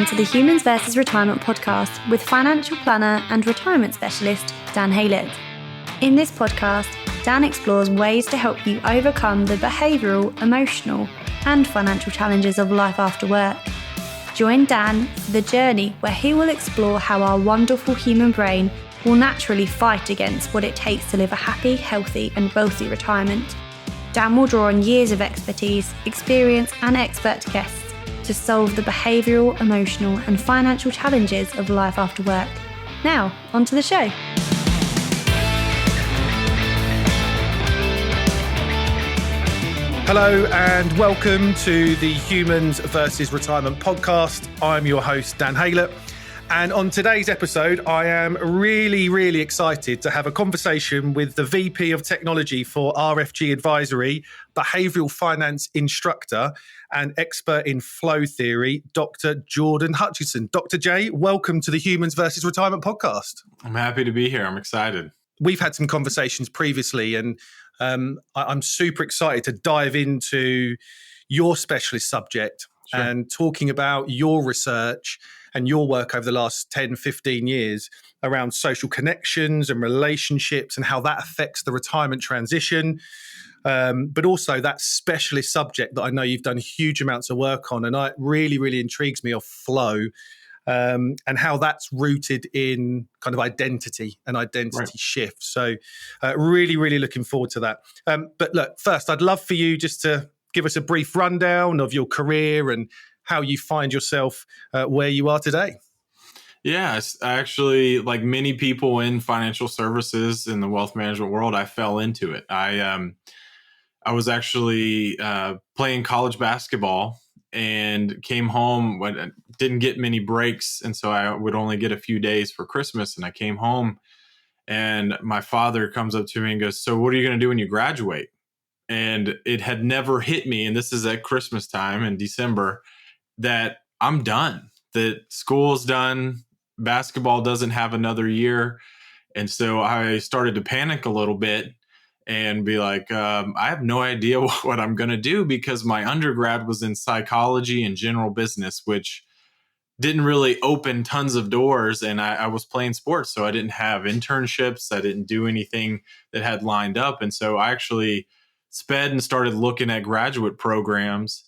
to the Humans vs. Retirement podcast with financial planner and retirement specialist Dan Haylett. In this podcast, Dan explores ways to help you overcome the behavioural, emotional and financial challenges of life after work. Join Dan for the journey where he will explore how our wonderful human brain will naturally fight against what it takes to live a happy, healthy and wealthy retirement. Dan will draw on years of expertise, experience and expert guests to solve the behavioural, emotional and financial challenges of life after work. Now, on to the show. Hello and welcome to the Humans vs. Retirement podcast. I'm your host, Dan Haylett. And on today's episode, I am really excited to have a conversation with the VP of Technology for RFG Advisory, behavioural finance instructor and expert in flow theory, Dr. Jordan Hutchinson. Dr. J, welcome to the Humans vs. Retirement podcast. I'm happy to be here. I'm excited. We've had some conversations previously and I'm super excited to dive into your specialist subject and talking about your research and your work over the last 10, 15 years around social connections and relationships and how that affects the retirement transition. But also that specialist subject that I know you've done huge amounts of work on. And it really intrigues me of flow and how that's rooted in kind of identity and identity shift. So really looking forward to that. But look, first, I'd love for you just to give us a brief rundown of your career and how you find yourself where you are today. Yes, actually, like many people in financial services in the wealth management world, I fell into it. I was actually playing college basketball and came home when didn't get many breaks. And so I would only get a few days for Christmas. And I came home and my father comes up to me and goes, "So what are you going to do when you graduate?" And it had never hit me. And this is at Christmas time in December, that I'm done, that school's done, basketball doesn't have another year. And so I started to panic a little bit and be like, I have no idea what I'm going to do, because my undergrad was in psychology and general business, which didn't really open tons of doors. And I was playing sports, so I didn't have internships. I didn't do anything that had lined up. And so I actually sped and started looking at graduate programs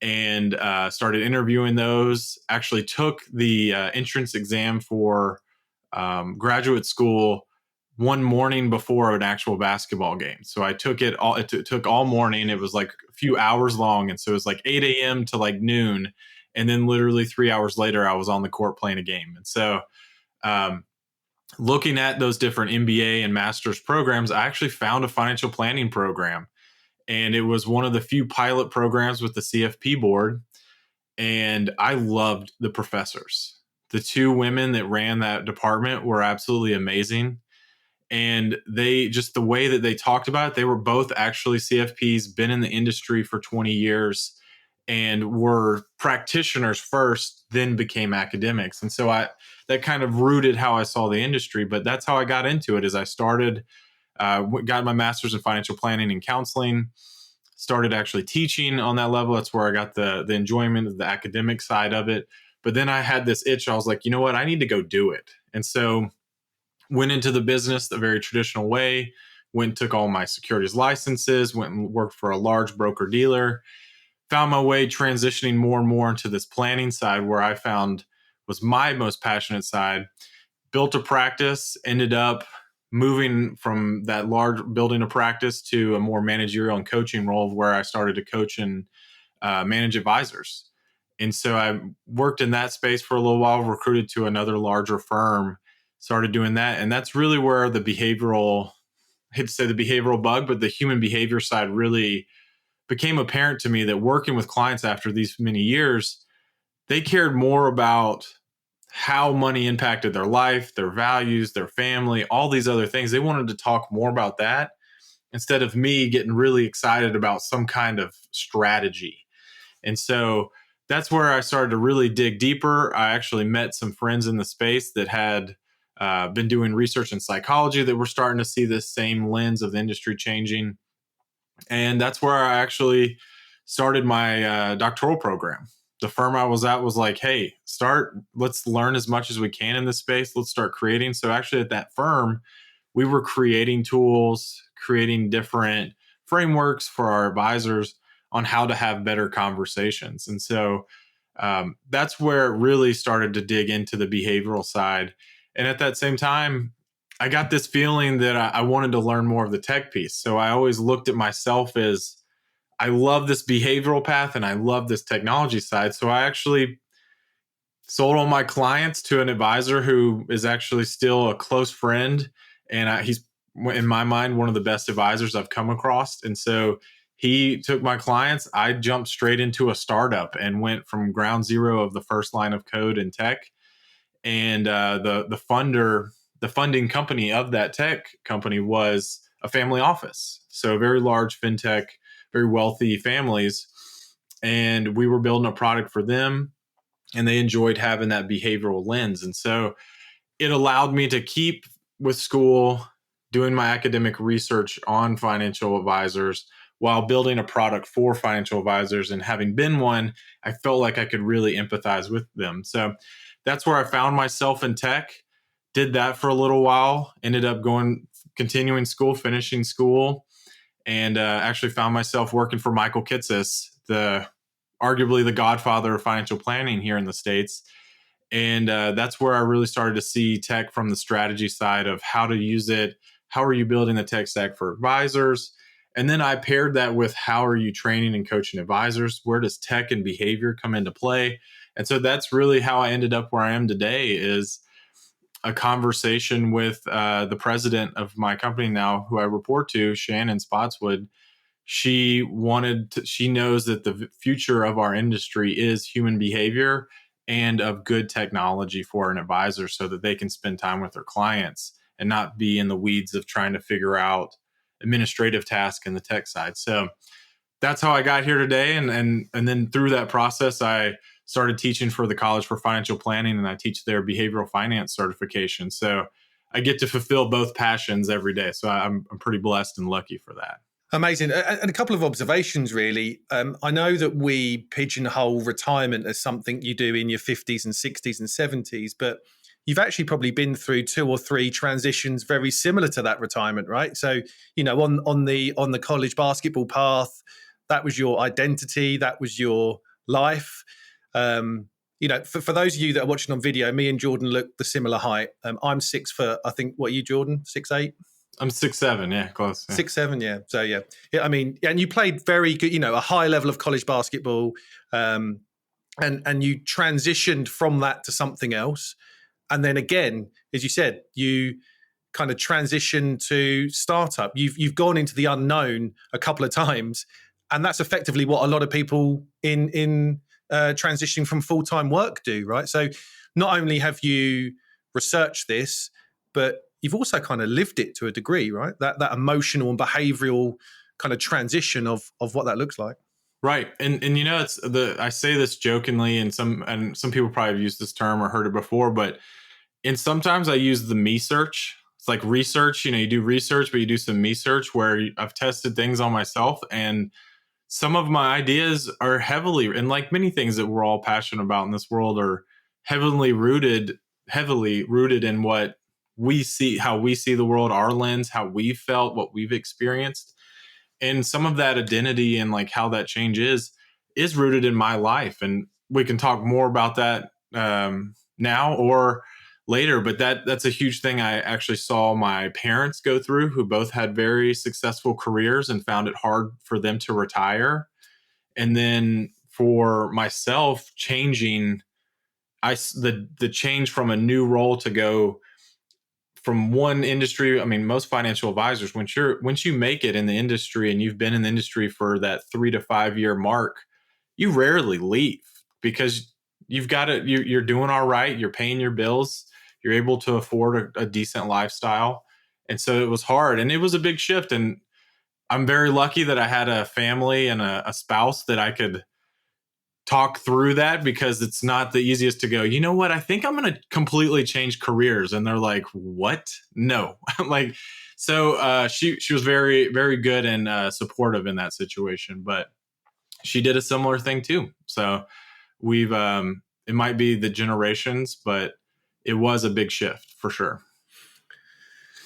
and started interviewing those. Actually took the entrance exam for graduate school one morning before an actual basketball game. So I took it all. It took all morning. It was like a few hours long, and so it was like 8 a.m. to like noon, and then literally 3 hours later, I was on the court playing a game. And so, looking at those different MBA and master's programs, I actually found a financial planning program. And it was one of the few pilot programs with the CFP board. And I loved the professors. The two women that ran that department were absolutely amazing. And they just, the way that they talked about it, they were both actually CFPs, been in the industry for 20 years and were practitioners first, then became academics. And so that kind of rooted how I saw the industry. But that's how I got into it. Is I started got my master's in financial planning and counseling, started actually teaching on that level. That's where I got the enjoyment of the academic side of it. But then I had this itch. I was like, you know what? I need to go do it. And so went into the business the very traditional way, took all my securities licenses, went and worked for a large broker dealer, found my way transitioning more and more into this planning side, where I found was my most passionate side, built a practice, ended up moving from that large building a practice to a more managerial and coaching role, where I started to coach and manage advisors. And so I worked in that space for a little while, recruited to another larger firm, started doing that. And that's really where the behavioral, I hate to say the behavioral bug, but the human behavior side really became apparent to me, that working with clients after these many years, they cared more about how money impacted their life, their values, their family, all these other things. They wanted to talk more about that instead of me getting really excited about some kind of strategy. And so that's where I started to really dig deeper. I actually met some friends in the space that had been doing research in psychology that were starting to see this same lens of the industry changing. And that's where I actually started my doctoral program. the firm I was at was like, hey, let's learn as much as we can in this space. Let's start creating. So actually at that firm, we were creating tools, creating different frameworks for our advisors on how to have better conversations. And so that's where it really started to dig into the behavioral side. And at that same time, I got this feeling that I wanted to learn more of the tech piece. So I always looked at myself as, I love this behavioral path and I love this technology side. So I actually sold all my clients to an advisor who is actually still a close friend. And he's, in my mind, one of the best advisors I've come across. And so he took my clients. I jumped straight into a startup and went from ground zero of the first line of code in tech. And the funding company of that tech company was a family office. So very large fintech, very wealthy families. And we were building a product for them, and they enjoyed having that behavioral lens. And so it allowed me to keep with school, doing my academic research on financial advisors while building a product for financial advisors. And having been one, I felt like I could really empathize with them. So that's where I found myself in tech. Did that for a little while, ended up continuing school, finishing school, and actually found myself working for Michael Kitces, arguably the godfather of financial planning here in the States. And that's where I really started to see tech from the strategy side of how to use it. How are you building the tech stack for advisors? And then I paired that with how are you training and coaching advisors? Where does tech and behavior come into play? And so that's really how I ended up where I am today, is a conversation with the president of my company now, who I report to, Shannon Spotswood. She knows that the future of our industry is human behavior and of good technology for an advisor, so that they can spend time with their clients and not be in the weeds of trying to figure out administrative tasks in the tech side. So that's how I got here today. And then through that process, I started teaching for the College for Financial Planning, and I teach their behavioral finance certification. So I get to fulfill both passions every day. So I'm pretty blessed and lucky for that. Amazing. And a couple of observations, really. I know that we pigeonhole retirement as something you do in your 50s and 60s and 70s, but you've actually probably been through 2 or 3 transitions very similar to that retirement, right? So, on the college basketball path, that was your identity, that was your life. For those of you that are watching on video, me and Jordan look the similar height. I'm 6 foot. I think, what are you, Jordan? 6'8"? I'm 6'7", yeah, close. Yeah. 6'7", yeah. So yeah. I mean, and you played very good, a high level of college basketball, and you transitioned from that to something else, and then again, as you said, you kind of transitioned to startup. You've gone into the unknown a couple of times, and that's effectively what a lot of people in transitioning from full-time work do, right? So not only have you researched this, but you've also kind of lived it to a degree, right? That emotional and behavioral kind of transition of what that looks like. Right. And I say this jokingly, and some people probably have used this term or heard it before, but sometimes I use the me search. It's like research, you do research, but you do some me search where I've tested things on myself, and some of my ideas are heavily, and like many things that we're all passionate about in this world, are heavily rooted in what we see, how we see the world, our lens, how we felt, what we've experienced. And some of that identity and like how that change is rooted in my life. And we can talk more about that now or later, but that's a huge thing I actually saw my parents go through, who both had very successful careers and found it hard for them to retire. And then for myself, changing, the change from a new role to go from one industry. I mean, most financial advisors, once you make it in the industry and you've been in the industry for that 3 to 5 year mark, you rarely leave, because you've got it. You're doing all right. You're paying your bills. You're able to afford a decent lifestyle. And so it was hard, and it was a big shift. And I'm very lucky that I had a family and a spouse that I could talk through that, because it's not the easiest to go, you know what, I think I'm going to completely change careers. And they're like, what? No. So she was very, very good and supportive in that situation, but she did a similar thing too. So we've, it might be the generations, but it was a big shift for sure.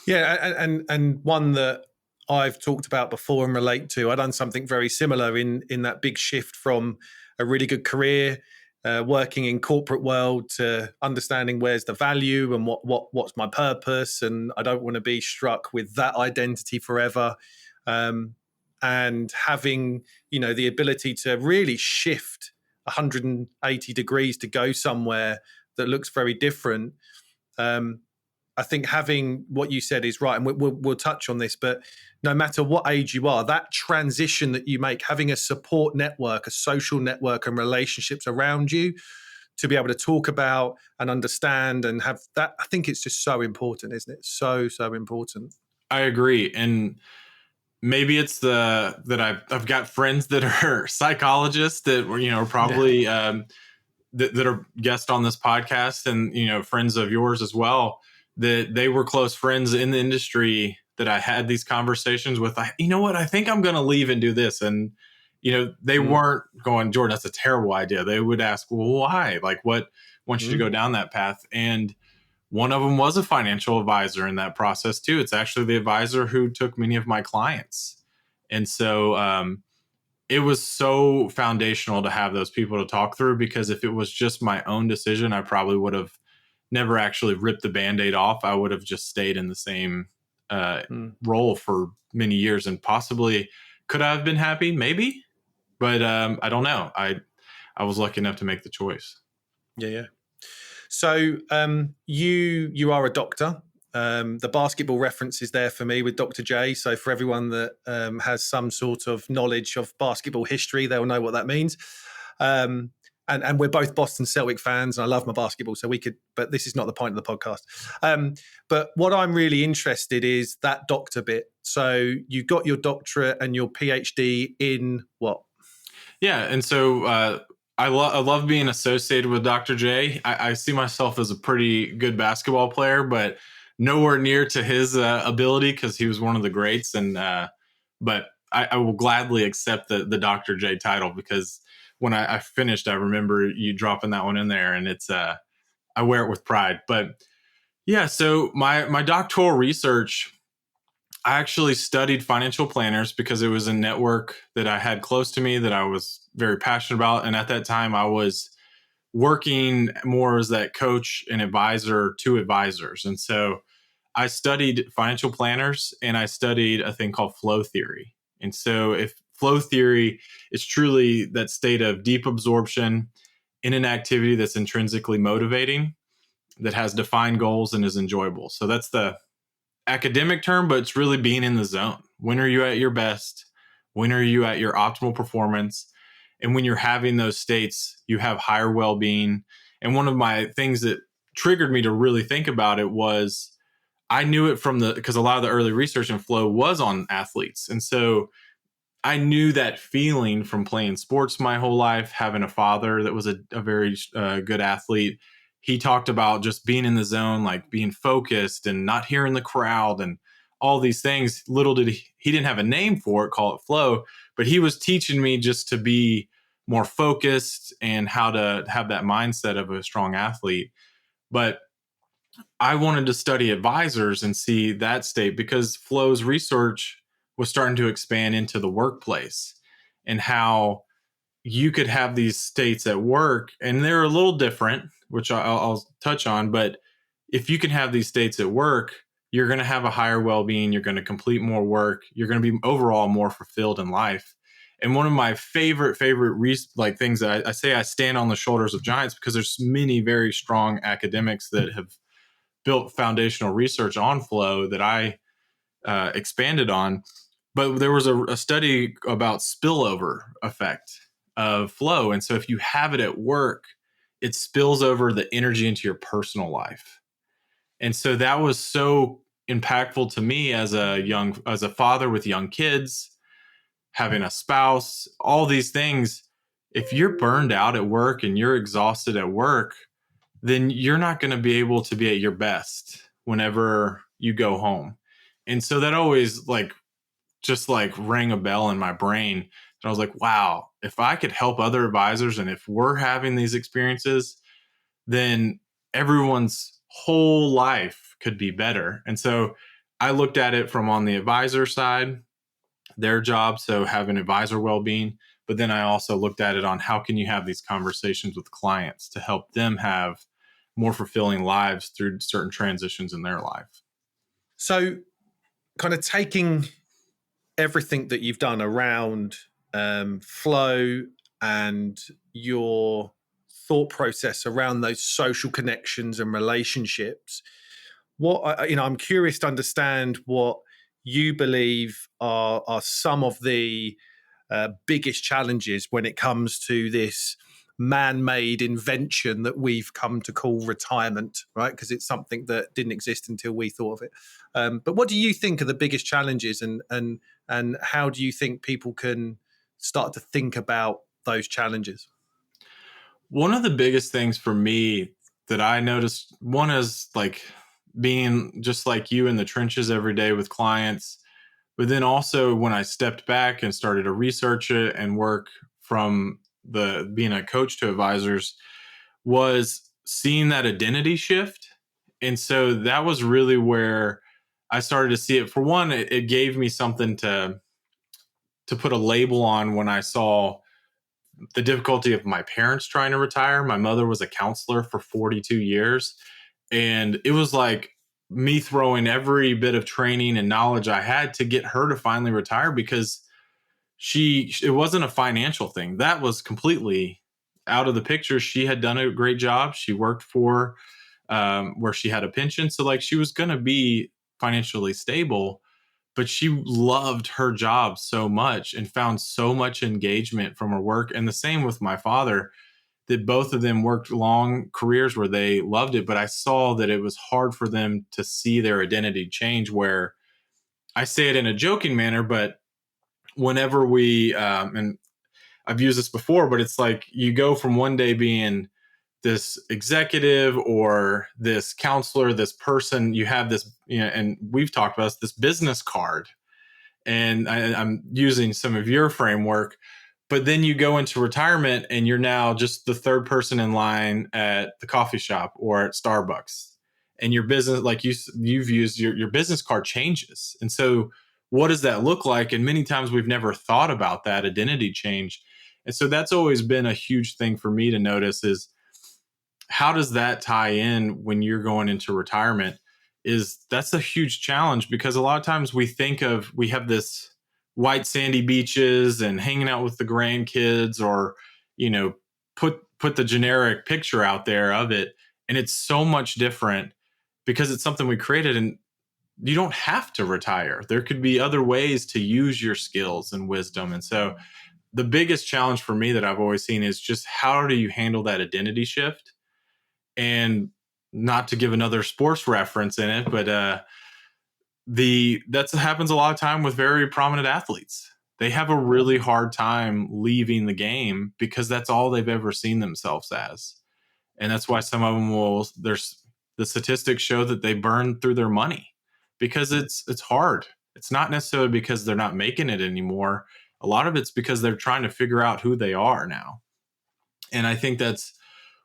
Yeah. And one that I've talked about before and relate to, I've done something very similar in that big shift from a really good career, working in corporate world, to understanding where's the value and what's my purpose. And I don't want to be struck with that identity forever. And having, the ability to really shift 180 degrees to go somewhere that looks very different. I think having what you said is right, and we'll touch on this, but no matter what age you are, that transition that you make, having a support network, a social network and relationships around you to be able to talk about and understand and have that, I think it's just so important, isn't it? So important. I agree. And maybe it's that I've got friends that are psychologists that were, probably that are guests on this podcast, and, friends of yours as well, that they were close friends in the industry that I had these conversations with. You know what? I think I'm going to leave and do this. And, they weren't going, Jordan, that's a terrible idea. They would ask, well, why? Like, what wants you to go down that path? And one of them was a financial advisor in that process too. It's actually the advisor who took many of my clients. And so it was so foundational to have those people to talk through, because if it was just my own decision, I probably would have never actually ripped the Band-Aid off. I would have just stayed in the same role for many years, and possibly could I have been happy? Maybe, but I don't know. I was lucky enough to make the choice. Yeah. So you are a doctor. The basketball reference is there for me with Dr. J. So for everyone that has some sort of knowledge of basketball history, they'll know what that means. And we're both Boston Celtic fans, and I love my basketball, so we could, but this is not the point of the podcast. But what I'm really interested is that doctor bit. So you got your doctorate and your PhD in what? Yeah. And so I love being associated with Dr. J. I see myself as a pretty good basketball player, but nowhere near to his ability, because he was one of the greats. And but I will gladly accept the Dr. J title, because when I finished, I remember you dropping that one in there, and it's I wear it with pride. But yeah, so my doctoral research, I actually studied financial planners because it was a network that I had close to me that I was very passionate about. And at that time, I was working more as that coach and advisor to advisors. And so I studied financial planners, and I studied a thing called flow theory. And so if flow theory is truly that state of deep absorption in an activity that's intrinsically motivating, that has defined goals and is enjoyable. So that's the academic term, but it's really being in the zone. When are you at your best? When are you at your optimal performance? And when you're having those states, you have higher well-being. And one of my things that triggered me to really think about it was I knew it because a lot of the early research in flow was on athletes. And so I knew that feeling from playing sports my whole life, having a father that was a very good athlete. He talked about just being in the zone, like being focused and not hearing the crowd and all these things. Little did he didn't have a name for it, call it flow, but he was teaching me just to be more focused and how to have that mindset of a strong athlete. But I wanted to study advisors and see that state, because flow's research was starting to expand into the workplace and how you could have these states at work, and they're a little different, which I'll touch on. But if you can have these states at work, you're going to have a higher well-being. You're going to complete more work. You're going to be overall more fulfilled in life. And one of my favorite things that I say I stand on the shoulders of giants, because there's many very strong academics that have built foundational research on flow that I expanded on. But there was a study about spillover effect of flow. And so if you have it at work, it spills over the energy into your personal life. And so that was so impactful to me as a father with young kids, having a spouse, all these things. If you're burned out at work and you're exhausted at work, then you're not going to be able to be at your best whenever you go home. And so that always just rang a bell in my brain And I was like, wow, if I could help other advisors and if we're having these experiences, then everyone's whole life could be better. And so I looked at it from on the advisor side, their job, so having advisor well-being, but then I also looked at it on how can you have these conversations with clients to help them have more fulfilling lives through certain transitions in their life. So kind of taking everything that you've done around flow and your thought process around those social connections and relationships, I'm curious to understand what you believe are some of the biggest challenges when it comes to this man-made invention that we've come to call retirement, right? Because it's something that didn't exist until we thought of it. But what do you think are the biggest challenges, and how do you think people can start to think about those challenges? One of the biggest things for me that I noticed, one is like being just like you in the trenches every day with clients. But then also when I stepped back and started to research it and work from the being a coach to advisors, was seeing that identity shift. And so that was really where I started to see it. For one, it gave me something to put a label on when I saw the difficulty of my parents trying to retire. My mother was a counselor for 42 years. And it was like me throwing every bit of training and knowledge I had to get her to finally retire, because it wasn't a financial thing. That was completely out of the picture. She had done a great job. She worked for where she had a pension. So like she was going to be financially stable, but she loved her job so much and found so much engagement from her work. And the same with my father, that both of them worked long careers where they loved it, but I saw that it was hard for them to see their identity change, where I say it in a joking manner, but whenever and I've used this before, but it's like you go from one day being this executive or this counselor, this person, you have this, and we've talked about this business card. And I'm using some of your framework, but then you go into retirement and you're now just the third person in line at the coffee shop or at Starbucks. And your business, like you've used, your business card changes. And so what does that look like? And many times we've never thought about that identity change. And so that's always been a huge thing for me to notice, is how does that tie in when you're going into retirement? That's a huge challenge, because a lot of times we have this white sandy beaches and hanging out with the grandkids, or, put the generic picture out there of it. And it's so much different because it's something we created, and you don't have to retire. There could be other ways to use your skills and wisdom. And so the biggest challenge for me that I've always seen is just how do you handle that identity shift? And not to give another sports reference in it, but that happens a lot of time with very prominent athletes. They have a really hard time leaving the game because that's all they've ever seen themselves as. And that's why some of them the statistics show that they burn through their money, because it's hard. It's not necessarily because they're not making it anymore. A lot of it's because they're trying to figure out who they are now. And I think that's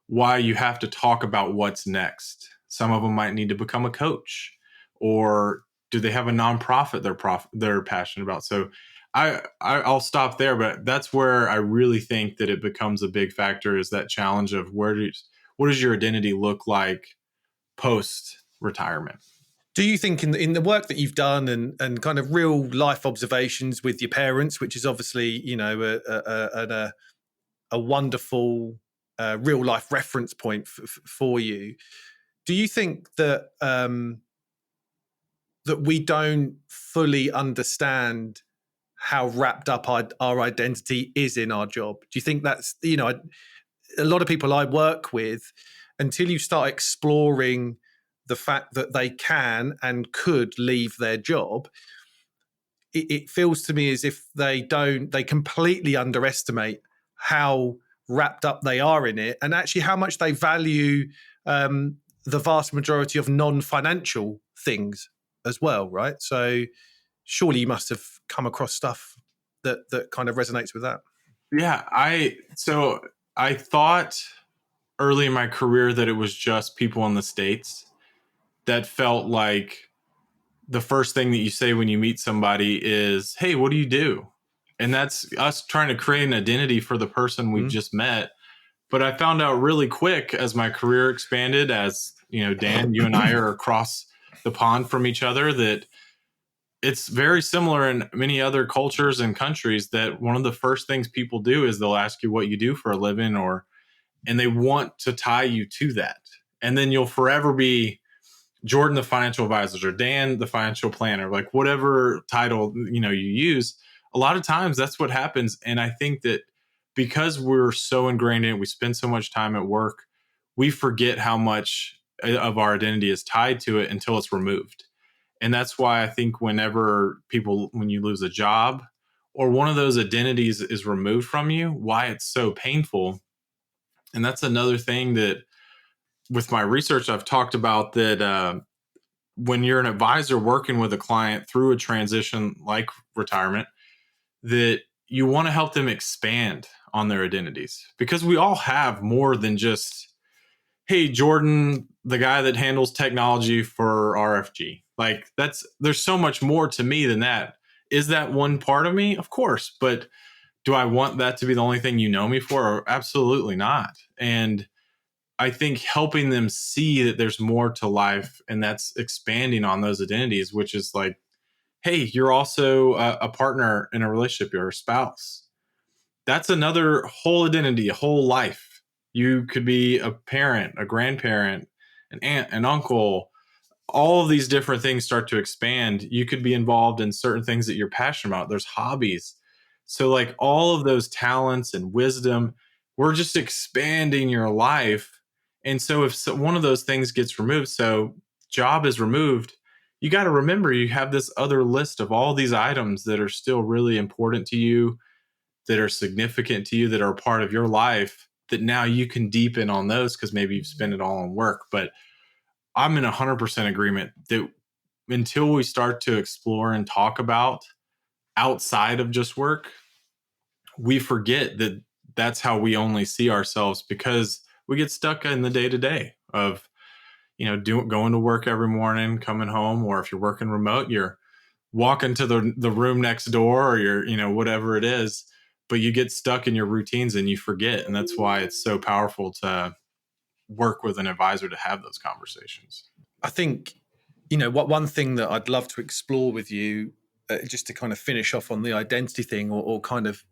why you have to talk about what's next. Some of them might need to become a coach, or do they have a nonprofit they're passionate about? So I'll stop there, but that's where I really think that it becomes a big factor, is that challenge of what does your identity look like post retirement? Do you think in the work that you've done and kind of real life observations with your parents, which is obviously, a wonderful real life reference point for you, do you think that that we don't fully understand how wrapped up our identity is in our job? Do you think that's, a lot of people I work with, until you start exploring the fact that they can and could leave their job, it feels to me as if they completely underestimate how wrapped up they are in it, and actually how much they value the vast majority of non-financial things as well, right? So surely you must have come across stuff that kind of resonates with that? Yeah, I thought early in my career that it was just people in the States. That felt like the first thing that you say when you meet somebody is, "Hey, what do you do?" And that's us trying to create an identity for the person we've just met. But I found out really quick as my career expanded, as Dan, you and I are across the pond from each other, that it's very similar in many other cultures and countries, that one of the first things people do is they'll ask you what you do for a living, and they want to tie you to that. And then you'll forever be Jordan, the financial advisor, or Dan, the financial planner, like whatever title, you use. A lot of times that's what happens. And I think that because we're so ingrained in it, we spend so much time at work, we forget how much of our identity is tied to it until it's removed. And that's why I think when you lose a job or one of those identities is removed from you, why it's so painful. And that's another thing that with my research, I've talked about, that when you're an advisor working with a client through a transition like retirement, that you want to help them expand on their identities, because we all have more than just, hey, Jordan, the guy that handles technology for RFG. Like there's so much more to me than that. Is that one part of me? Of course. But do I want that to be the only thing you know me for? Absolutely not. And I think helping them see that there's more to life, and that's expanding on those identities, which is like, hey, you're also a partner in a relationship, you're a spouse. That's another whole identity, a whole life. You could be a parent, a grandparent, an aunt, an uncle. All of these different things start to expand. You could be involved in certain things that you're passionate about. There's hobbies. So like all of those talents and wisdom, we're just expanding your life. And so if one of those things gets removed, so job is removed, you got to remember you have this other list of all these items that are still really important to you, that are significant to you, that are a part of your life, that now you can deepen on those because maybe you've spent it all on work. But I'm in 100% agreement that until we start to explore and talk about outside of just work, we forget that that's how we only see ourselves, because we get stuck in the day-to-day of, going to work every morning, coming home, or if you're working remote, you're walking to the room next door, or you're, whatever it is, but you get stuck in your routines and you forget. And that's why it's so powerful to work with an advisor to have those conversations. I think, one thing that I'd love to explore with you, just to kind of finish off on the identity thing, or kind of,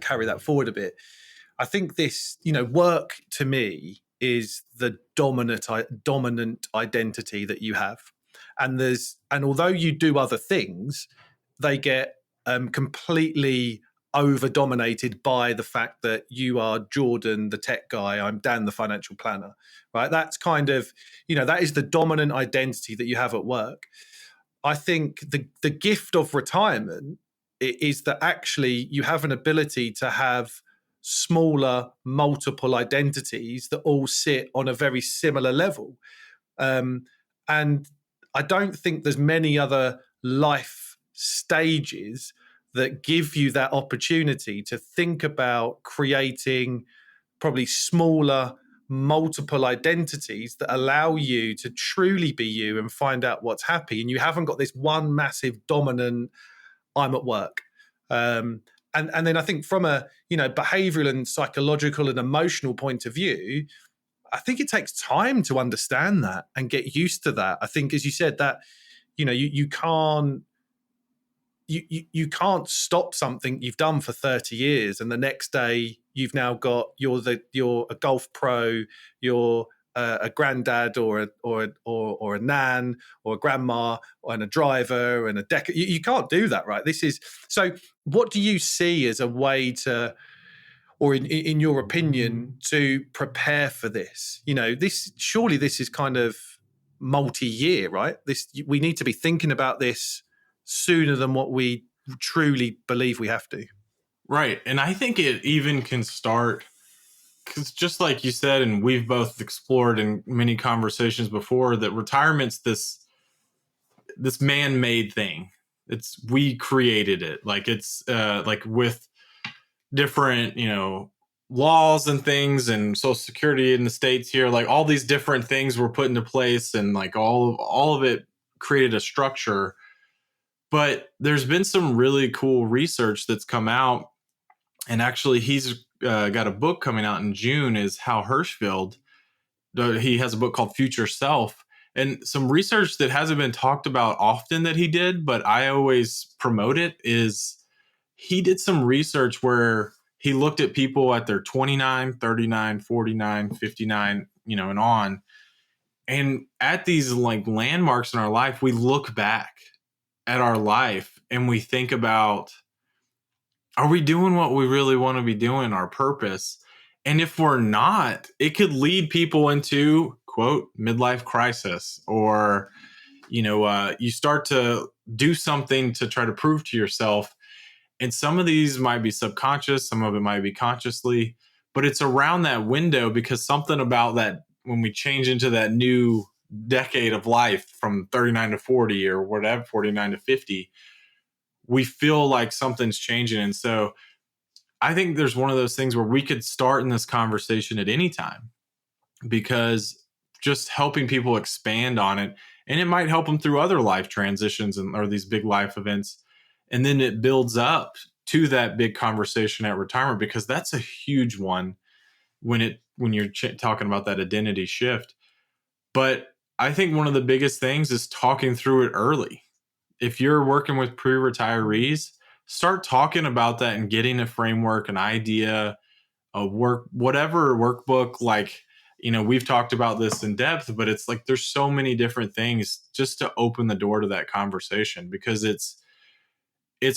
carry that forward a bit. I think this, work to me is the dominant identity that you have. And although you do other things, they get completely over dominated by the fact that you are Jordan, the tech guy, I'm Dan, the financial planner, right? That's kind of, that is the dominant identity that you have at work. I think the gift of retirement is that actually you have an ability to have smaller, multiple identities that all sit on a very similar level. And I don't think there's many other life stages that give you that opportunity to think about creating probably smaller, multiple identities that allow you to truly be you and find out what's happy. And you haven't got this one massive dominant, I'm at work. And then I think from a behavioral and psychological and emotional point of view, I think it takes time to understand that and get used to that. I think, as you said, that you can't stop something you've done for 30 years and the next day you've now got you're a golf pro, you're a granddad or a nan or a grandma and a driver and a deck. You can't do that, right? So what do you see as a way to, or in your opinion, to prepare for this? Surely this is kind of multi-year, right? We need to be thinking about this sooner than what we truly believe we have to. Right. And I think it even can start, because just like you said, and we've both explored in many conversations before, that retirement's this man-made thing. We created it. Like it's like with different, laws and things and Social Security in the States here, like all these different things were put into place, and like all of it created a structure. But there's been some really cool research that's come out, and actually he's got a book coming out in June, is Hal Hirschfeld. He has a book called Future Self, and some research that hasn't been talked about often that he did, but I always promote it, is he did some research where he looked at people at their 29, 39, 49, 59, and on. And at these like landmarks in our life, we look back at our life and we think about, are we doing what we really want to be doing, our purpose? And if we're not, it could lead people into, quote, midlife crisis, or, you start to do something to try to prove to yourself. And some of these might be subconscious, some of it might be consciously, but it's around that window, because something about that, when we change into that new decade of life from 39 to 40 or whatever, 49 to 50, we feel like something's changing. And so I think there's one of those things where we could start in this conversation at any time, because just helping people expand on it, and it might help them through other life transitions or these big life events. And then it builds up to that big conversation at retirement, because that's a huge one when you're talking about that identity shift. But I think one of the biggest things is talking through it early. If you're working with pre-retirees, start talking about that and getting a framework, an idea, a whatever workbook. Like, we've talked about this in depth, but it's like there's so many different things just to open the door to that conversation, because it's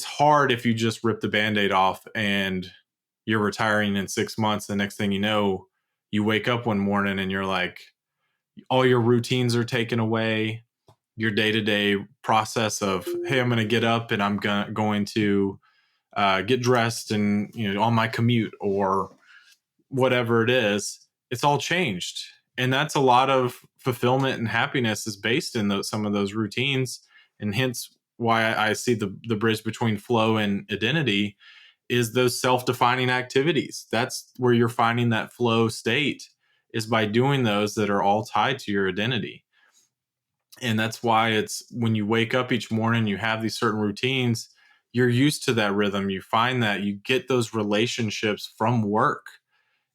hard if you just rip the Band-Aid off and you're retiring in 6 months. The next thing you know, you wake up one morning and you're like, all your routines are taken away. Your day-to-day process of, hey, I'm going to get up and I'm going to get dressed and, on my commute or whatever it is, it's all changed. And that's a lot of fulfillment and happiness is based in some of those routines. And hence why I see the bridge between flow and identity is those self-defining activities. That's where you're finding that flow state, is by doing those that are all tied to your identity. And that's why it's when you wake up each morning, you have these certain routines, you're used to that rhythm. You find that you get those relationships from work,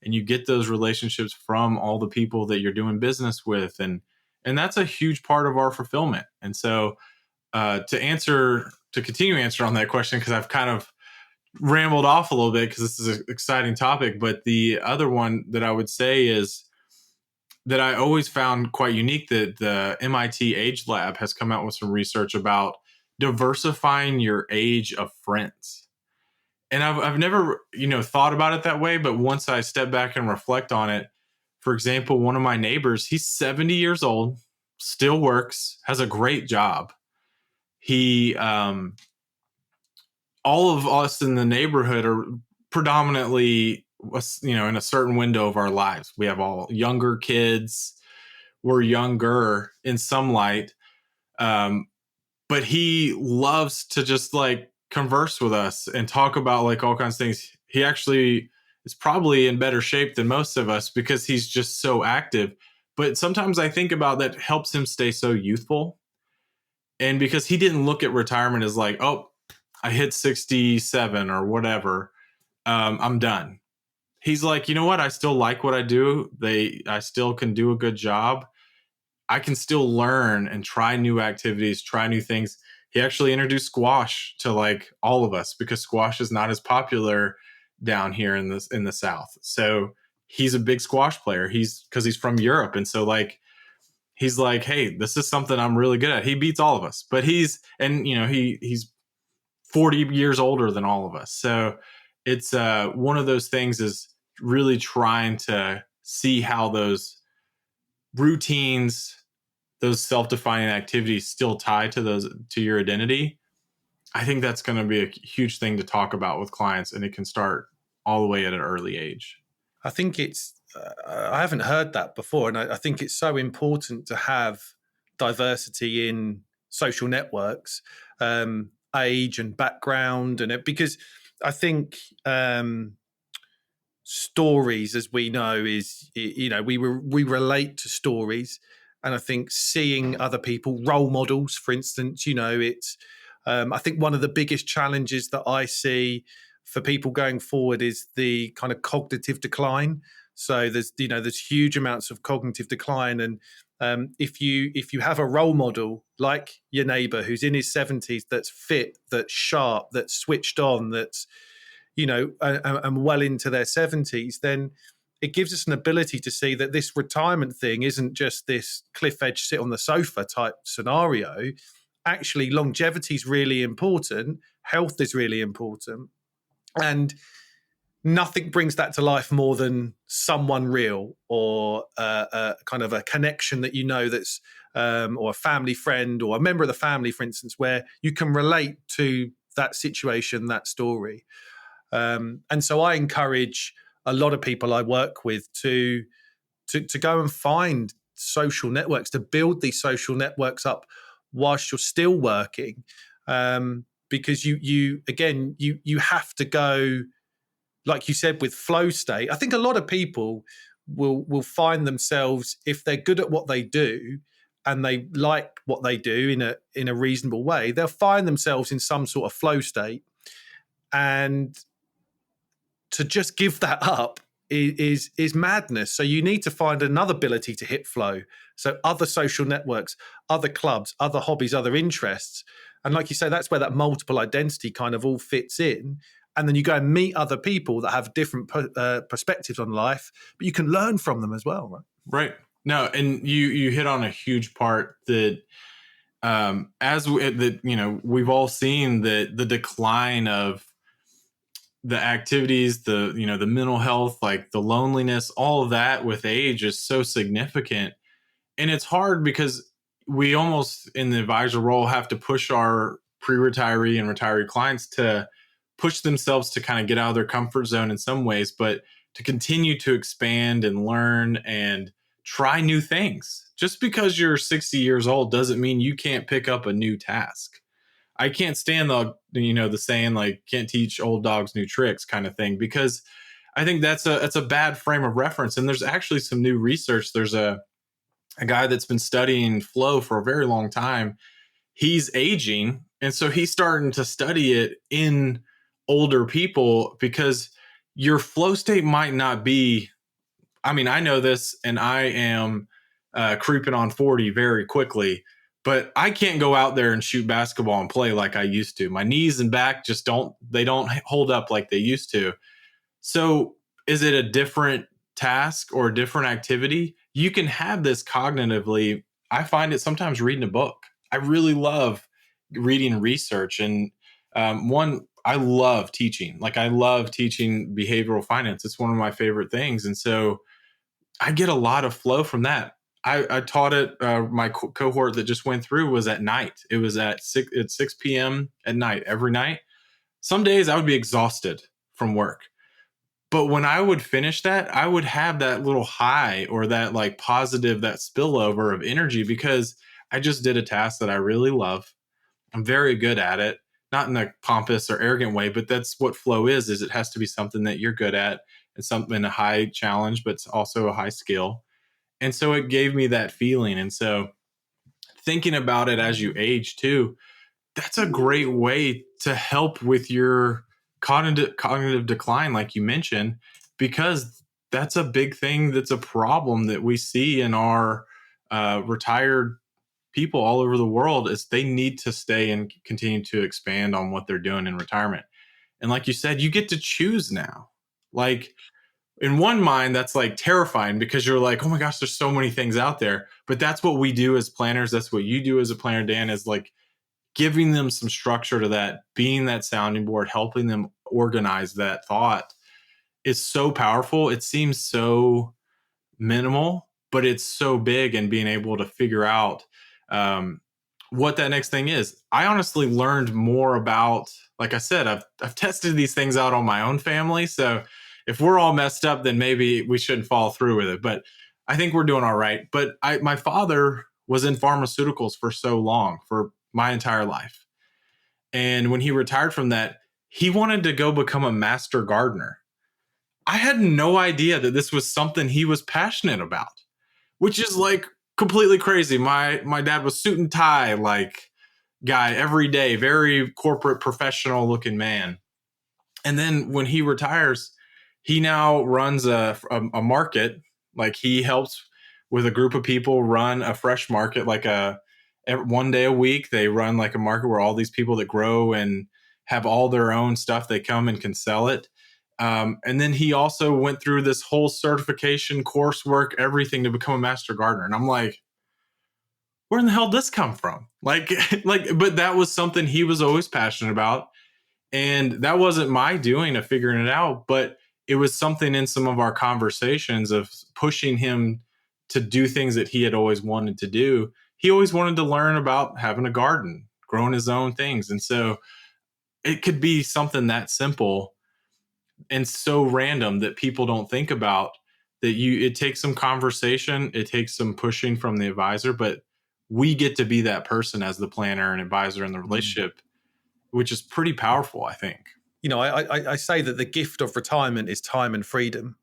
and you get those relationships from all the people that you're doing business with. And that's a huge part of our fulfillment. And so to continue answer on that question, because I've kind of rambled off a little bit because this is an exciting topic. But the other one that I would say is that I always found quite unique, that the MIT Age Lab has come out with some research about diversifying your age of friends. And I've never, thought about it that way. But once I step back and reflect on it, for example, one of my neighbors, he's 70 years old, still works, has a great job. He, all of us in the neighborhood are predominantly, in a certain window of our lives. We have all younger kids. We're younger in some light. But he loves to just like converse with us and talk about like all kinds of things. He actually is probably in better shape than most of us because he's just so active. But sometimes I think about that helps him stay so youthful. And because he didn't look at retirement as like, oh, I hit 67 or whatever, I'm done. He's like, you know what? I still like what I do. I still can do a good job. I can still learn and try new activities, try new things. He actually introduced squash to like all of us because squash is not as popular down here in the South. So he's a big squash player. Because he's from Europe. And so like, he's like, hey, this is something I'm really good at. He beats all of us, but he's 40 years older than all of us. So it's one of those things is really trying to see how those routines, those self-defining activities still tie to your identity. I think that's going to be a huge thing to talk about with clients, and it can start all the way at an early age. I think I haven't heard that before. And I think it's so important to have diversity in social networks. age and background, because I think stories, as we know, is, we relate to stories, and I think seeing other people, role models, for instance, it's I think one of the biggest challenges that I see for people going forward is the kind of cognitive decline. So there's huge amounts of cognitive decline, and if you have a role model like your neighbour who's in his 70s, that's fit, that's sharp, that's switched on, that's and well into their 70s, then it gives us an ability to see that this retirement thing isn't just this cliff edge, sit on the sofa type scenario. Actually, longevity is really important. Health is really important. And nothing brings that to life more than someone real, or kind of a connection that that's or a family friend or a member of the family, for instance, where you can relate to that situation, that story. And so I encourage a lot of people I work with to go and find social networks, to build these social networks up whilst you're still working, because you have to go, like you said, with flow state. I think a lot of people will find themselves, if they're good at what they do and they like what they do in a reasonable way, they'll find themselves in some sort of flow state. And to just give that up is madness. So you need to find another ability to hit flow. So other social networks, other clubs, other hobbies, other interests. And like you say, that's where that multiple identity kind of all fits in. And then you go and meet other people that have different perspectives on life, but you can learn from them as well, right? Right. No, and you hit on a huge part that we've all seen the decline of the activities, the mental health, like the loneliness, all of that with age is so significant. And it's hard because we almost, in the advisor role, have to push our pre-retiree and retiree clients to push themselves to kind of get out of their comfort zone in some ways, but to continue to expand and learn and try new things. Just because you're 60 years old doesn't mean you can't pick up a new task. I can't stand the saying, like, can't teach old dogs new tricks kind of thing, because I think that's a bad frame of reference. And there's actually some new research. There's a guy that's been studying flow for a very long time. He's aging, and so he's starting to study it in older people, because your flow state might not be, I mean, I know this, and I am creeping on 40 very quickly, but I can't go out there and shoot basketball and play like I used to. My knees and back just don't hold up like they used to. So is it a different task or a different activity? You can have this cognitively. I find it sometimes reading a book. I really love reading research. And I love teaching. Like, I love teaching behavioral finance. It's one of my favorite things. And so I get a lot of flow from that. I taught it. My cohort that just went through was at night. It was at 6 p.m. at night, every night. Some days I would be exhausted from work, but when I would finish that, I would have that little high, or that like positive, that spillover of energy, because I just did a task that I really love. I'm very good at it, not in a pompous or arrogant way, but that's what flow is it has to be something that you're good at. It's something, a high challenge, but it's also a high skill. And so it gave me that feeling. And so thinking about it as you age too, that's a great way to help with your cognitive decline, like you mentioned, because that's a big thing. That's a problem that we see in our retired people all over the world, is they need to stay and continue to expand on what they're doing in retirement. And like you said, you get to choose now. Like, in one mind, that's like terrifying, because you're like, oh my gosh, there's so many things out there. But that's what we do as planners. That's what you do as a planner, Dan, is like giving them some structure to that, being that sounding board, helping them organize that thought is so powerful. It seems so minimal, but it's so big, and being able to figure out what that next thing is. I honestly learned more about, like I said, I've tested these things out on my own family. So if we're all messed up, then maybe we shouldn't follow through with it. But I think we're doing all right. But my father was in pharmaceuticals for so long, for my entire life. And when he retired from that, he wanted to go become a master gardener. I had no idea that this was something he was passionate about, which is like completely crazy. My dad was suit and tie, like guy every day, very corporate professional looking man. And then when he retires, he now runs a market. Like he helps with a group of people run a fresh market, like one day a week. They run like a market where all these people that grow and have all their own stuff, they come and can sell it. And then he also went through this whole certification, coursework, everything to become a master gardener. And I'm like, where in the hell did this come from? Like, but that was something he was always passionate about. And that wasn't my doing of figuring it out, but it was something in some of our conversations of pushing him to do things that he had always wanted to do. He always wanted to learn about having a garden, growing his own things. And so it could be something that simple and so random that people don't think about, that it takes some conversation, it takes some pushing from the advisor, but we get to be that person as the planner and advisor in the relationship, which is pretty powerful, I think. You know, I say that the gift of retirement is time and freedom.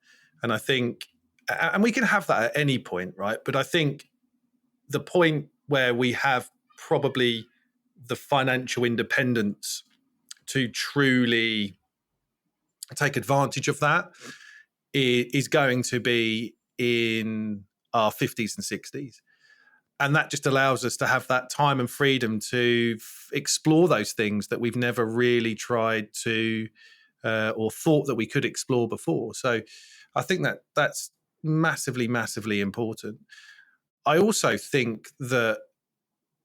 And I think, and we can have that at any point, right? But I think the point where we have probably the financial independence to truly take advantage of that is going to be in our 50s and 60s. And that just allows us to have that time and freedom to explore those things that we've never really tried to or thought that we could explore before. So I think that that's massively, massively important. I also think that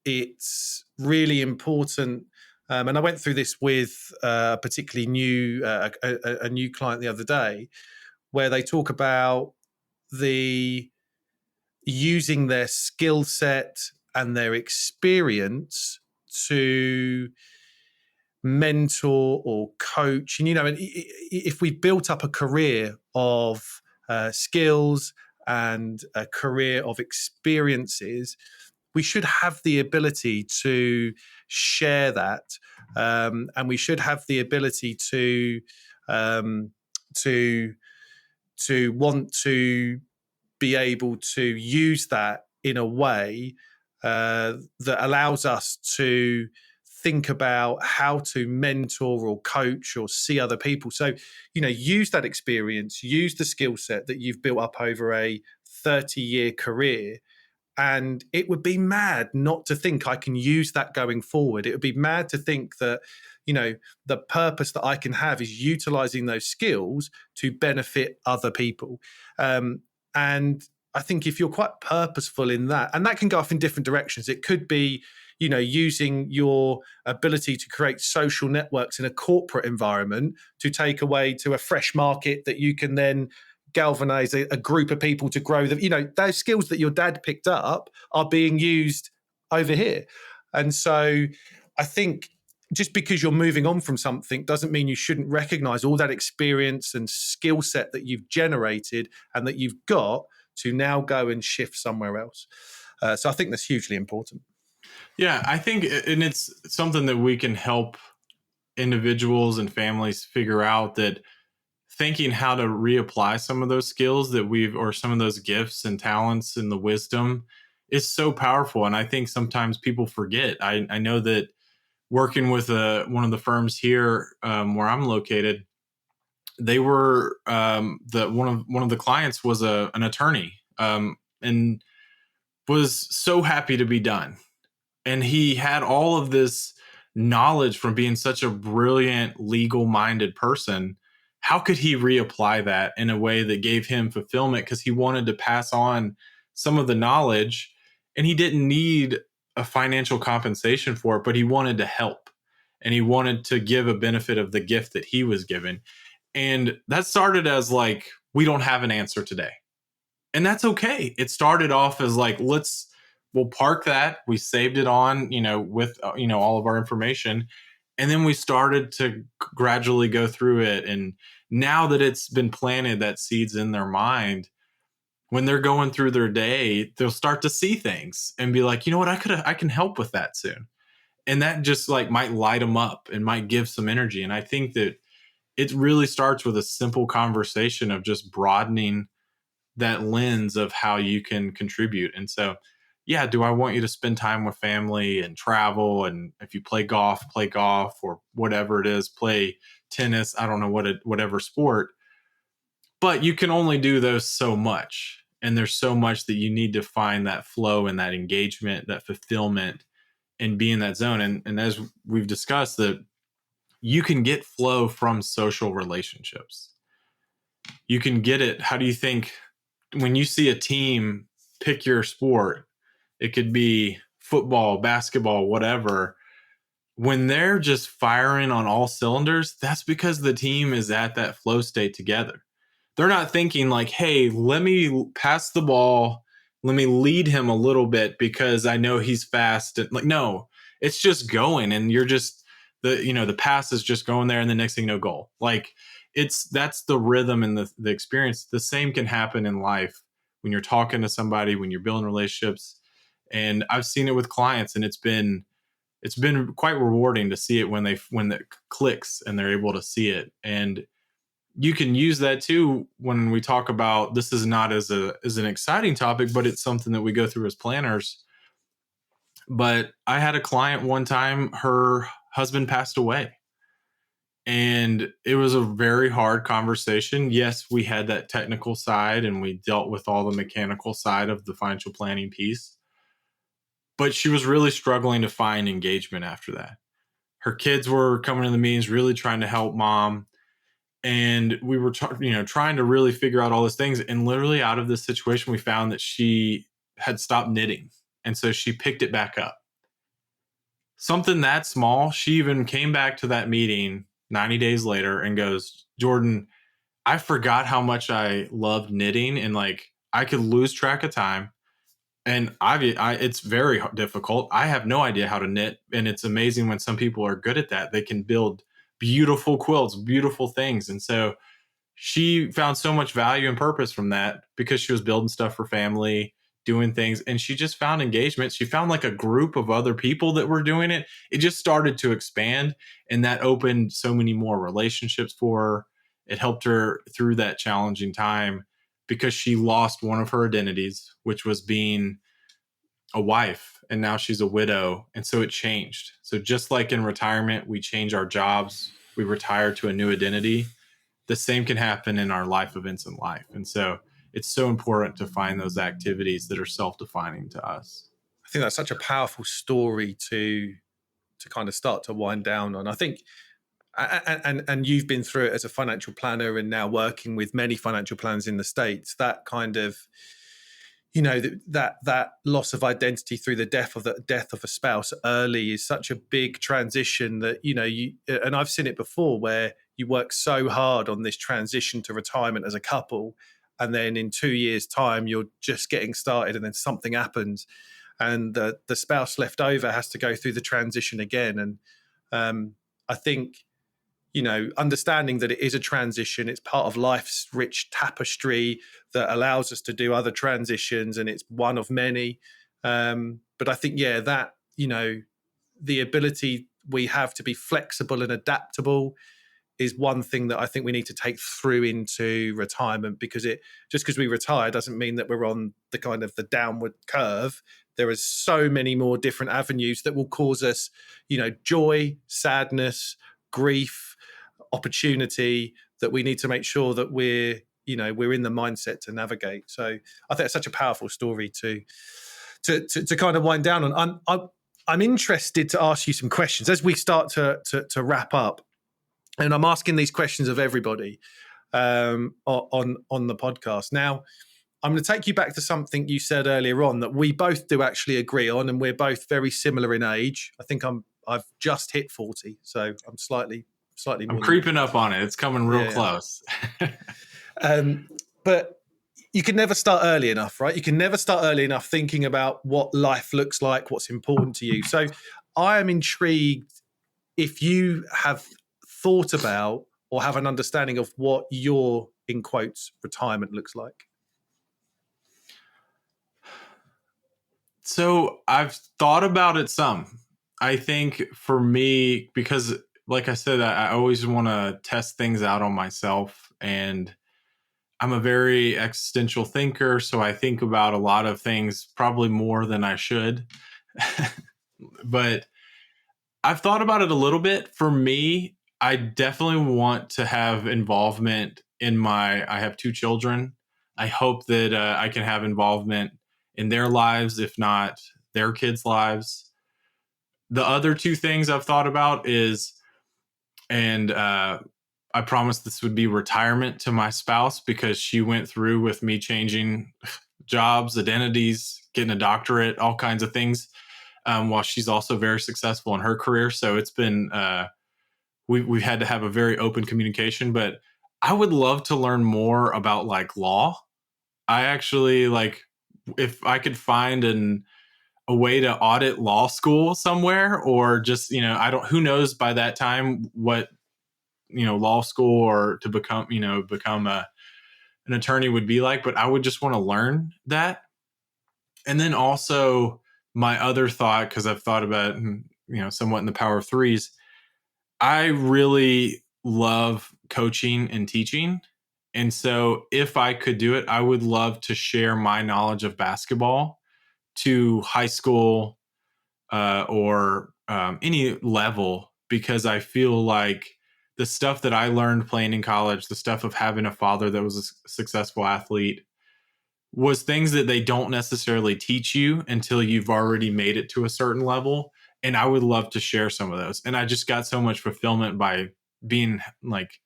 it's really important, and I went through this with a particularly a new client the other day, where they talk about using their skill set and their experience to mentor or coach. And, you know, if we've built up a career of skills and a career of experiences, we should have the ability to share that, and we should have the ability to want to be able to use that in a way that allows us to think about how to mentor or coach or see other people. So, you know, use that experience, use the skill set that you've built up over a 30-year career. And it would be mad not to think I can use that going forward. It would be mad to think that, you know, the purpose that I can have is utilizing those skills to benefit other people. And I think if you're quite purposeful in that, and that can go off in different directions, it could be, you know, using your ability to create social networks in a corporate environment to take away to a fresh market that you can then galvanize a group of people to grow them. You know, those skills that your dad picked up are being used over here. And so I think just because you're moving on from something doesn't mean you shouldn't recognize all that experience and skill set that you've generated and that you've got to now go and shift somewhere else. So I think that's hugely important. Yeah, I think, and it's something that we can help individuals and families figure out, that thinking how to reapply some of those skills that or some of those gifts and talents and the wisdom is so powerful. And I think sometimes people forget. I know that working with one of the firms here where I'm located, they were one of the clients was an attorney and was so happy to be done. And he had all of this knowledge from being such a brilliant, legal-minded person. How could he reapply that in a way that gave him fulfillment? Because he wanted to pass on some of the knowledge, and he didn't need a financial compensation for it, but he wanted to help, and he wanted to give a benefit of the gift that he was given. And that started as like, we don't have an answer today. And that's okay. It started off as like, we'll park that. We saved it on, with, all of our information. And then we started to gradually go through it. And now that it's been planted, that seed's in their mind, when they're going through their day, they'll start to see things and be like, you know what, I can help with that soon. And that just like might light them up and might give some energy. And I think that it really starts with a simple conversation of just broadening that lens of how you can contribute. And so, yeah, do I want you to spend time with family and travel? And if you play golf, or whatever it is, play tennis, I don't know whatever sport, but you can only do those so much. And there's so much that you need to find that flow and that engagement, that fulfillment, and be in that zone. And as we've discussed, that you can get flow from social relationships. You can get it. How do you think when you see a team pick your sport, it could be football, basketball, whatever, when they're just firing on all cylinders, that's because the team is at that flow state together. They're not thinking like, hey, let me pass the ball, let me lead him a little bit because I know he's fast. Like, no, it's just going, and you're just the pass is just going there, and the next thing you know, goal. Like that's the rhythm and the experience. The same can happen in life when you're talking to somebody, when you're building relationships. And I've seen it with clients, and it's been quite rewarding to see it when it clicks and they're able to see it. And you can use that too when we talk about, this is not as an exciting topic, but it's something that we go through as planners. But I had a client one time, her husband passed away. And it was a very hard conversation. Yes, we had that technical side and we dealt with all the mechanical side of the financial planning piece. But she was really struggling to find engagement after that. Her kids were coming to the meetings, really trying to help mom. And we were trying to really figure out all those things. And literally out of this situation, we found that she had stopped knitting. And so she picked it back up. Something that small, she even came back to that meeting 90 days later and goes, Jordan, I forgot how much I loved knitting, and like I could lose track of time. And it's very difficult. I have no idea how to knit. And it's amazing when some people are good at that. They can build beautiful quilts, beautiful things. And so she found so much value and purpose from that because she was building stuff for family, doing things. And she just found engagement. She found like a group of other people that were doing it. It just started to expand. And that opened so many more relationships for her. It helped her through that challenging time, because she lost one of her identities, which was being a wife, and now she's a widow. And so it changed. So just like in retirement, we change our jobs, we retire to a new identity. The same can happen in our life events in life. And so it's so important to find those activities that are self-defining to us. I think that's such a powerful story to kind of start to wind down on. I think, and you've been through it as a financial planner and now working with many financial planners in the States, that kind of, that loss of identity through the death of a spouse early is such a big transition that, and I've seen it before where you work so hard on this transition to retirement as a couple, and then in 2 years' time, you're just getting started, and then something happens, and the spouse left over has to go through the transition again. And I think, understanding that it is a transition, it's part of life's rich tapestry that allows us to do other transitions, and it's one of many. But I think, that, the ability we have to be flexible and adaptable is one thing that I think we need to take through into retirement, because just because we retire doesn't mean that we're on the kind of the downward curve. There is so many more different avenues that will cause us, joy, sadness, grief, opportunity, that we need to make sure that we're in the mindset to navigate. So I think it's such a powerful story to kind of wind down on. I'm interested to ask you some questions as we start to wrap up. And I'm asking these questions of everybody on the podcast. Now, I'm going to take you back to something you said earlier on that we both do actually agree on, and we're both very similar in age. I think I've just hit 40, so I'm slightly more. I'm creeping up on it. It's coming real close. But you can never start early enough, right? You can never start early enough thinking about what life looks like, what's important to you. So I am intrigued if you have thought about or have an understanding of what your, in quotes, retirement looks like. So I've thought about it some, I think for me, because like I said, I always want to test things out on myself, and I'm a very existential thinker. So I think about a lot of things probably more than I should. But I've thought about it a little bit. For me, I definitely want to have involvement I have 2 children. I hope that I can have involvement in their lives, if not their kids' lives. The other 2 things I've thought about and I promised this would be retirement to my spouse, because she went through with me changing jobs, identities, getting a doctorate, all kinds of things, while she's also very successful in her career. So it's been, we've had to have a very open communication, but I would love to learn more about like law. I actually like, if I could find a way to audit law school somewhere, or just, who knows by that time what, law school or to become an attorney would be like, but I would just want to learn that. And then also my other thought, because I've thought about, somewhat in the power of threes, I really love coaching and teaching. And so if I could do it, I would love to share my knowledge of basketball to high school or any level, because I feel like the stuff that I learned playing in college, the stuff of having a father that was a successful athlete, was things that they don't necessarily teach you until you've already made it to a certain level. And I would love to share some of those. And I just got so much fulfillment by being like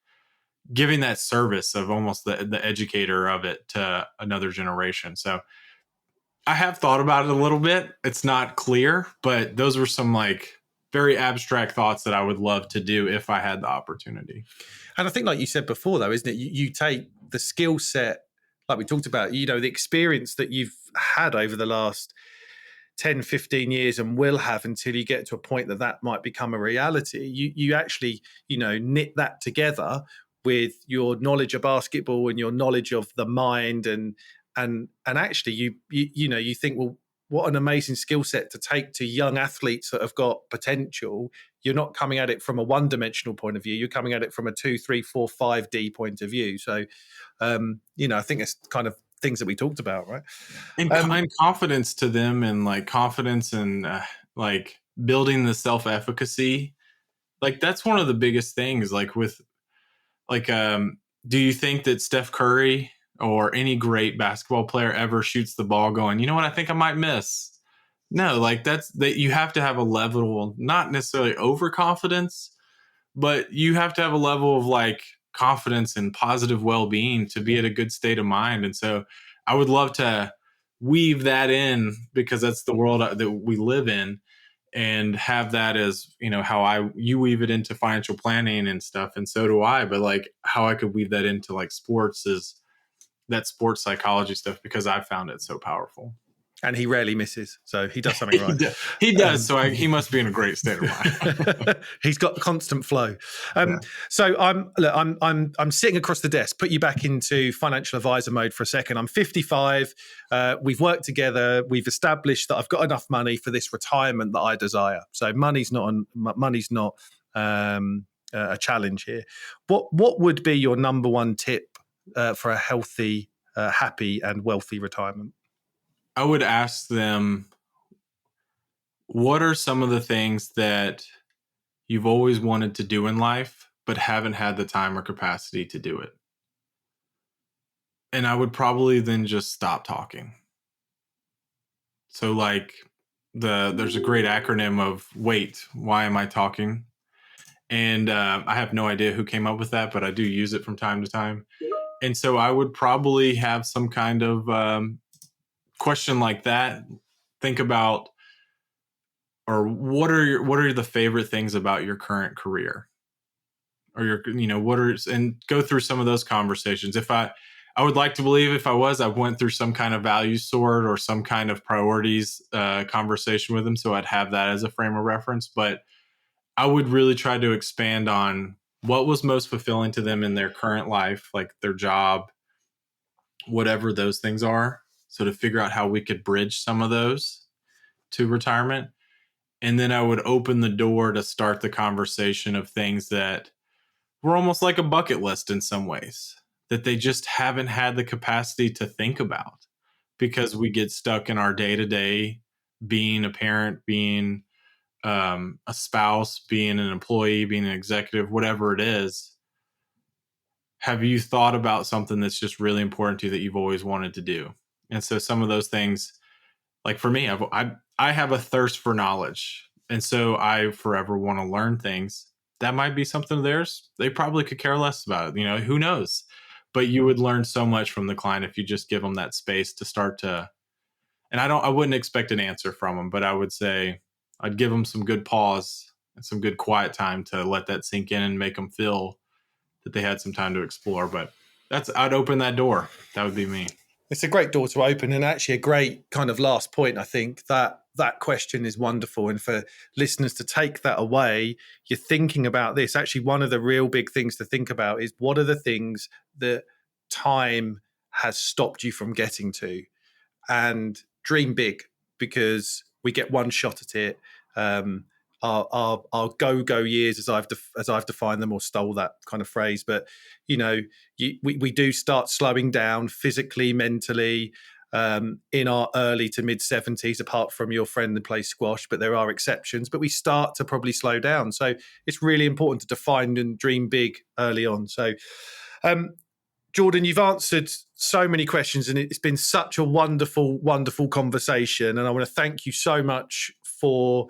giving that service of almost the educator of it to another generation. So I have thought about it a little bit. It's not clear, but those were some like very abstract thoughts that I would love to do if I had the opportunity. And I think, like you said before, though, isn't it? You take the skill set, like we talked about, the experience that you've had over the last 10, 15 years and will have until you get to a point that might become a reality. You actually, knit that together with your knowledge of basketball and your knowledge of the mind, and actually you think, well, what an amazing skill set to take to young athletes that have got potential. You're not coming at it from a one-dimensional point of view. You're coming at it from a 2, 3, 4, 5D point of view. So, I think it's kind of things that we talked about, right? And confidence to them, and like confidence and like building the self-efficacy. Like that's one of the biggest things. Like with like, do you think that Steph Curry or any great basketball player ever shoots the ball going, you know what, I think I might miss? No, like that you have to have a level, not necessarily overconfidence, but you have to have a level of like confidence and positive well-being to be at a good state of mind. And so I would love to weave that in, because that's the world that we live in, and have that as, how you weave it into financial planning and stuff. And so do I, but like how I could weave that into like sports is that sports psychology stuff, because I found it so powerful. And he rarely misses, so he does something right. He does. So he must be in a great state of mind. He's got constant flow. Yeah. So I'm sitting across the desk. Put you back into financial advisor mode for a second. I'm 55. We've worked together. We've established that I've got enough money for this retirement that I desire. So money's not a challenge here. What would be your number one tip for a healthy, happy, and wealthy retirement? I would ask them, what are some of the things that you've always wanted to do in life, but haven't had the time or capacity to do it? And I would probably then just stop talking. So like there's a great acronym of WAIT. Why am I talking? And I have no idea who came up with that, but I do use it from time to time. And so I would probably have some kind of question like that. Think about, or what are the favorite things about your current career, or and go through some of those conversations. If I would like to believe if I went through some kind of value sort or some kind of priorities conversation with them, so I'd have that as a frame of reference. But I would really try to expand on what was most fulfilling to them in their current life, like their job, whatever those things are. So to figure out how we could bridge some of those to retirement. And then I would open the door to start the conversation of things that were almost like a bucket list in some ways, that they just haven't had the capacity to think about because we get stuck in our day-to-day, being a parent, being a spouse, being an employee, being an executive, whatever it is. Have you thought about something that's just really important to you that you've always wanted to do? And so some of those things, like for me, I have a thirst for knowledge. And so I forever want to learn things. That might be something of theirs. They probably could care less about it. Who knows? But you would learn so much from the client if you just give them that space to start to, and I wouldn't expect an answer from them, but I would say I'd give them some good pause and some good quiet time to let that sink in and make them feel that they had some time to explore. But I'd open that door. That would be me. It's a great door to open, and actually a great kind of last point. I think that question is wonderful. And for listeners to take that away, you're thinking about this. Actually, one of the real big things to think about is what are the things that time has stopped you from getting to, and dream big, because we get one shot at it. Our go years, as I've defined them or stole that kind of phrase, but we do start slowing down physically, mentally, in our early to mid 70s, apart from your friend that plays squash, but there are exceptions. But we start to probably slow down, so it's really important to define and dream big early on. So, Jordan, you've answered so many questions, and it's been such a wonderful, wonderful conversation. And I want to thank you so much for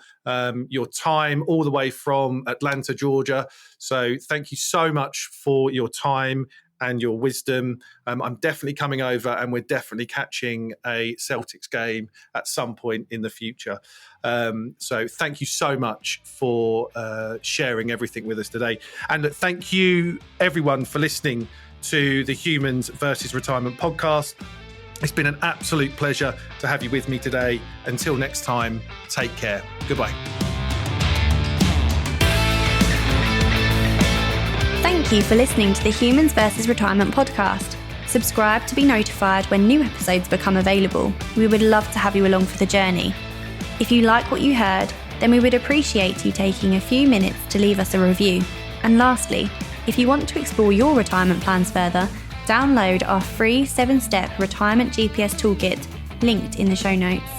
your time all the way from Atlanta, Georgia. So thank you so much for your time and your wisdom. I'm definitely coming over, and we're definitely catching a Celtics game at some point in the future. So thank you so much for sharing everything with us today. And thank you, everyone, for listening to the Humans versus Retirement podcast. It's been an absolute pleasure to have you with me today. Until next time, take care. Goodbye. Thank you for listening to the Humans versus Retirement podcast. Subscribe to be notified when new episodes become available. We would love to have you along for the journey. If you like what you heard, then we would appreciate you taking a few minutes to leave us a review. And lastly, if you want to explore your retirement plans further, download our free 7-step retirement GPS toolkit linked in the show notes.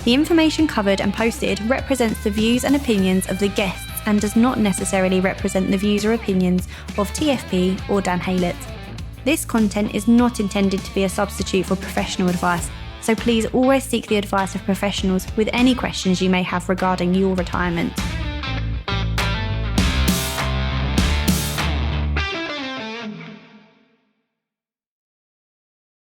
The information covered and posted represents the views and opinions of the guests and does not necessarily represent the views or opinions of TFP or Dan Haylett. This content is not intended to be a substitute for professional advice, so please always seek the advice of professionals with any questions you may have regarding your retirement.